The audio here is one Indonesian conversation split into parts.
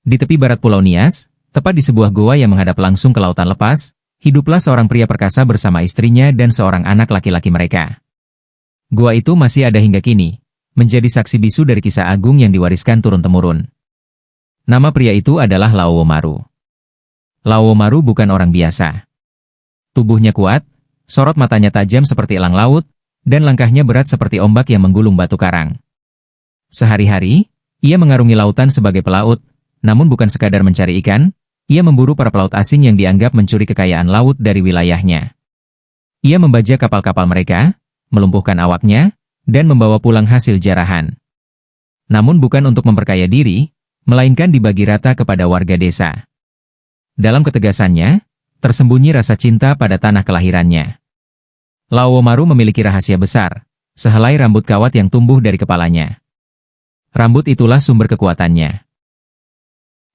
Di tepi barat Pulau Nias, tepat di sebuah goa yang menghadap langsung ke lautan lepas, hiduplah seorang pria perkasa bersama istrinya dan seorang anak laki-laki mereka. Goa itu masih ada hingga kini, menjadi saksi bisu dari kisah agung yang diwariskan turun-temurun. Nama pria itu adalah Laowomaru. Laowomaru bukan orang biasa. Tubuhnya kuat, sorot matanya tajam seperti elang laut, dan langkahnya berat seperti ombak yang menggulung batu karang. Sehari-hari, ia mengarungi lautan sebagai pelaut, namun bukan sekadar mencari ikan, ia memburu para pelaut asing yang dianggap mencuri kekayaan laut dari wilayahnya. Ia membajak kapal-kapal mereka, melumpuhkan awaknya, dan membawa pulang hasil jarahan. Namun bukan untuk memperkaya diri, melainkan dibagi rata kepada warga desa. Dalam ketegasannya, tersembunyi rasa cinta pada tanah kelahirannya. Laowomaru memiliki rahasia besar, sehelai rambut kawat yang tumbuh dari kepalanya. Rambut itulah sumber kekuatannya.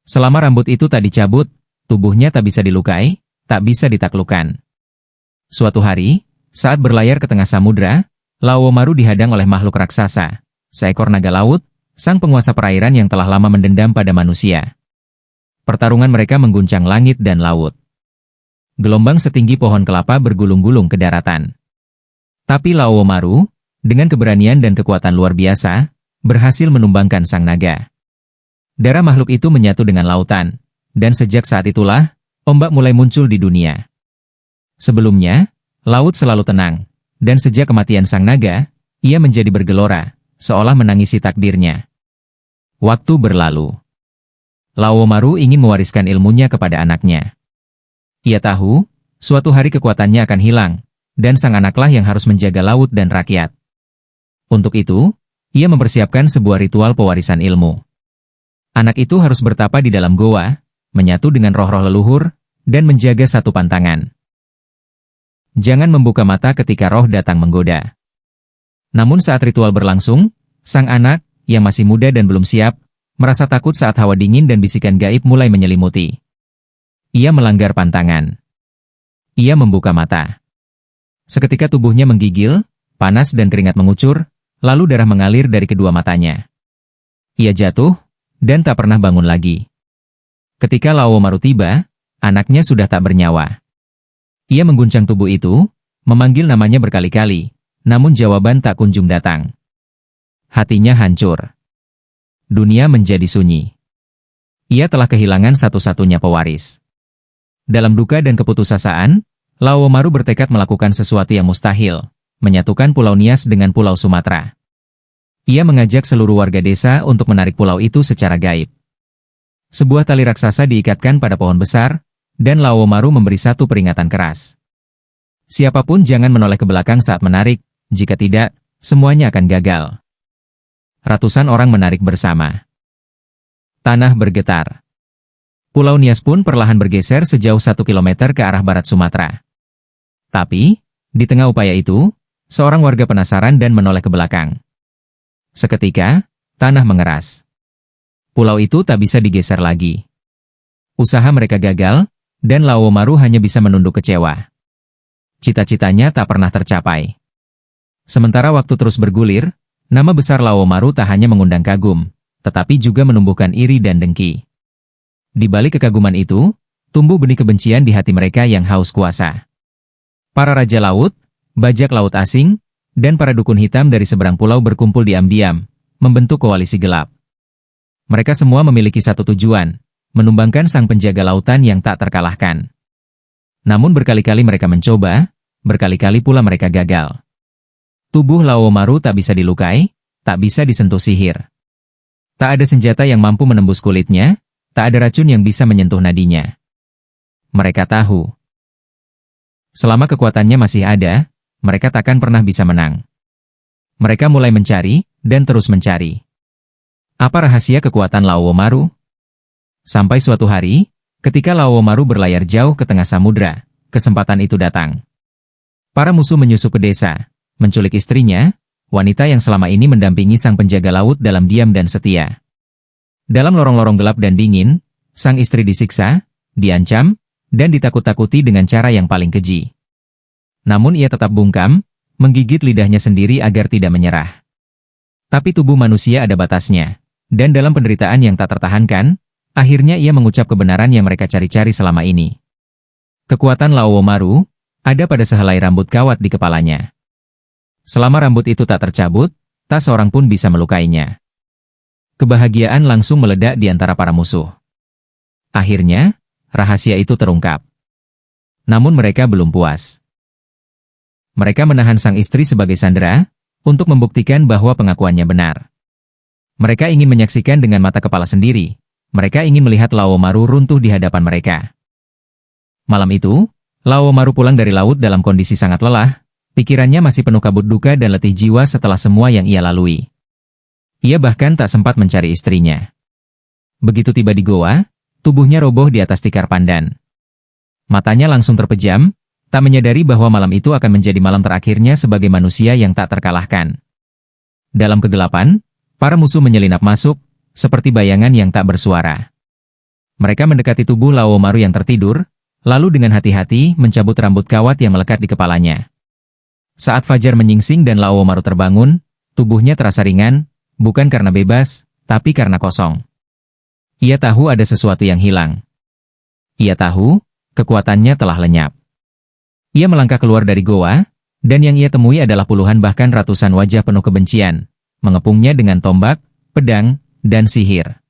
Selama rambut itu tak dicabut, tubuhnya tak bisa dilukai, tak bisa ditaklukkan. Suatu hari, saat berlayar ke tengah samudra, Laowomaru dihadang oleh makhluk raksasa, seekor naga laut, sang penguasa perairan yang telah lama mendendam pada manusia. Pertarungan mereka mengguncang langit dan laut. Gelombang setinggi pohon kelapa bergulung-gulung ke daratan. Tapi Laowomaru, dengan keberanian dan kekuatan luar biasa, berhasil menumbangkan sang naga. Darah makhluk itu menyatu dengan lautan, dan sejak saat itulah, ombak mulai muncul di dunia. Sebelumnya, laut selalu tenang, dan sejak kematian sang naga, ia menjadi bergelora, seolah menangisi takdirnya. Waktu berlalu. Laowomaru ingin mewariskan ilmunya kepada anaknya. Ia tahu, suatu hari kekuatannya akan hilang, dan sang anaklah yang harus menjaga laut dan rakyat. Untuk itu, ia mempersiapkan sebuah ritual pewarisan ilmu. Anak itu harus bertapa di dalam goa, menyatu dengan roh-roh leluhur, dan menjaga satu pantangan. Jangan membuka mata ketika roh datang menggoda. Namun saat ritual berlangsung, sang anak, yang masih muda dan belum siap, merasa takut saat hawa dingin dan bisikan gaib mulai menyelimuti. Ia melanggar pantangan. Ia membuka mata. Seketika tubuhnya menggigil, panas dan keringat mengucur, lalu darah mengalir dari kedua matanya. Ia jatuh, dan tak pernah bangun lagi. Ketika Laowomaru tiba, anaknya sudah tak bernyawa. Ia mengguncang tubuh itu, memanggil namanya berkali-kali, namun jawaban tak kunjung datang. Hatinya hancur. Dunia menjadi sunyi. Ia telah kehilangan satu-satunya pewaris. Dalam duka dan keputusasaan, Laowomaru bertekad melakukan sesuatu yang mustahil, menyatukan Pulau Nias dengan Pulau Sumatera. Ia mengajak seluruh warga desa untuk menarik pulau itu secara gaib. Sebuah tali raksasa diikatkan pada pohon besar, dan Laowomaru memberi satu peringatan keras. Siapapun jangan menoleh ke belakang saat menarik, jika tidak, semuanya akan gagal. Ratusan orang menarik bersama. Tanah bergetar. Pulau Nias pun perlahan bergeser sejauh 1 kilometer ke arah barat Sumatera. Tapi, di tengah upaya itu, seorang warga penasaran dan menoleh ke belakang. Seketika, tanah mengeras. Pulau itu tak bisa digeser lagi. Usaha mereka gagal, dan Laowomaru hanya bisa menunduk kecewa. Cita-citanya tak pernah tercapai. Sementara waktu terus bergulir, nama besar Laowomaru tak hanya mengundang kagum, tetapi juga menumbuhkan iri dan dengki. Di balik kekaguman itu, tumbuh benih kebencian di hati mereka yang haus kuasa. Para raja laut, bajak laut asing, dan para dukun hitam dari seberang pulau berkumpul diam-diam, membentuk koalisi gelap. Mereka semua memiliki satu tujuan, menumbangkan sang penjaga lautan yang tak terkalahkan. Namun berkali-kali mereka mencoba, berkali-kali pula mereka gagal. Tubuh Laowomaru tak bisa dilukai, tak bisa disentuh sihir. Tak ada senjata yang mampu menembus kulitnya, tak ada racun yang bisa menyentuh nadinya. Mereka tahu, selama kekuatannya masih ada, mereka takkan pernah bisa menang. Mereka mulai mencari, dan terus mencari. Apa rahasia kekuatan Laowomaru? Sampai suatu hari, ketika Laowomaru berlayar jauh ke tengah samudra, kesempatan itu datang. Para musuh menyusup ke desa, menculik istrinya, wanita yang selama ini mendampingi sang penjaga laut dalam diam dan setia. Dalam lorong-lorong gelap dan dingin, sang istri disiksa, diancam, dan ditakut-takuti dengan cara yang paling keji. Namun ia tetap bungkam, menggigit lidahnya sendiri agar tidak menyerah. Tapi tubuh manusia ada batasnya, dan dalam penderitaan yang tak tertahankan, Akhirnya ia mengucap kebenaran yang mereka cari-cari selama ini. Kekuatan Laowomaru ada pada sehelai rambut kawat di kepalanya. Selama rambut itu tak tercabut, tak seorang pun bisa melukainya. Kebahagiaan langsung meledak di antara para musuh. Akhirnya, rahasia itu terungkap. Namun mereka belum puas. Mereka menahan sang istri sebagai sandera untuk membuktikan bahwa pengakuannya benar. Mereka ingin menyaksikan dengan mata kepala sendiri. Mereka ingin melihat Laowomaru runtuh di hadapan mereka. Malam itu, Laowomaru pulang dari laut dalam kondisi sangat lelah. Pikirannya masih penuh kabut duka dan letih jiwa setelah semua yang ia lalui. Ia bahkan tak sempat mencari istrinya. Begitu tiba di goa, tubuhnya roboh di atas tikar pandan. Matanya langsung terpejam, tak menyadari bahwa malam itu akan menjadi malam terakhirnya sebagai manusia yang tak terkalahkan. Dalam kegelapan, para musuh menyelinap masuk, seperti bayangan yang tak bersuara. Mereka mendekati tubuh Laowomaru yang tertidur, lalu dengan hati-hati mencabut rambut kawat yang melekat di kepalanya. Saat fajar menyingsing dan Laowomaru terbangun, tubuhnya terasa ringan, bukan karena bebas, tapi karena kosong. Ia tahu ada sesuatu yang hilang. Ia tahu, kekuatannya telah lenyap. Ia melangkah keluar dari goa, dan yang ia temui adalah puluhan bahkan ratusan wajah penuh kebencian, mengepungnya dengan tombak, pedang, dan sihir.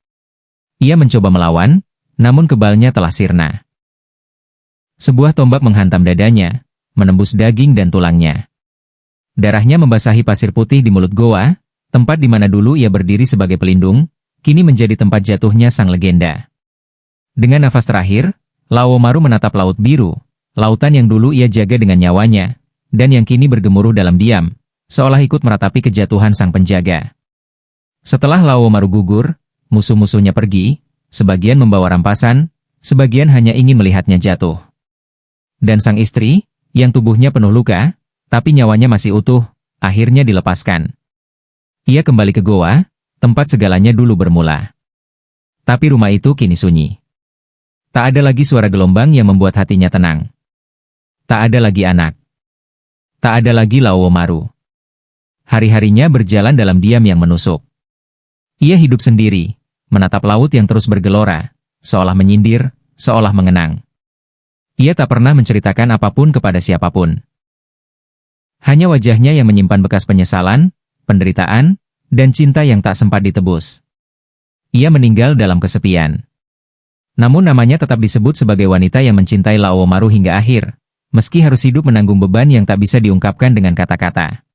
Ia mencoba melawan, namun kebalnya telah sirna. Sebuah tombak menghantam dadanya, menembus daging dan tulangnya. Darahnya membasahi pasir putih di mulut goa, tempat di mana dulu ia berdiri sebagai pelindung, kini menjadi tempat jatuhnya sang legenda. Dengan nafas terakhir, Laowomaru menatap laut biru, lautan yang dulu ia jaga dengan nyawanya, dan yang kini bergemuruh dalam diam, seolah ikut meratapi kejatuhan sang penjaga. Setelah Laowomaru gugur, musuh-musuhnya pergi, sebagian membawa rampasan, sebagian hanya ingin melihatnya jatuh. Dan sang istri, yang tubuhnya penuh luka, tapi nyawanya masih utuh, akhirnya dilepaskan. Ia kembali ke goa, tempat segalanya dulu bermula. Tapi rumah itu kini sunyi. Tak ada lagi suara gelombang yang membuat hatinya tenang. Tak ada lagi anak. Tak ada lagi Laowomaru. Hari-harinya berjalan dalam diam yang menusuk. Ia hidup sendiri, menatap laut yang terus bergelora, seolah menyindir, seolah mengenang. Ia tak pernah menceritakan apapun kepada siapapun. Hanya wajahnya yang menyimpan bekas penyesalan, penderitaan, dan cinta yang tak sempat ditebus. Ia meninggal dalam kesepian. Namun namanya tetap disebut sebagai wanita yang mencintai Laowomaru hingga akhir, meski harus hidup menanggung beban yang tak bisa diungkapkan dengan kata-kata.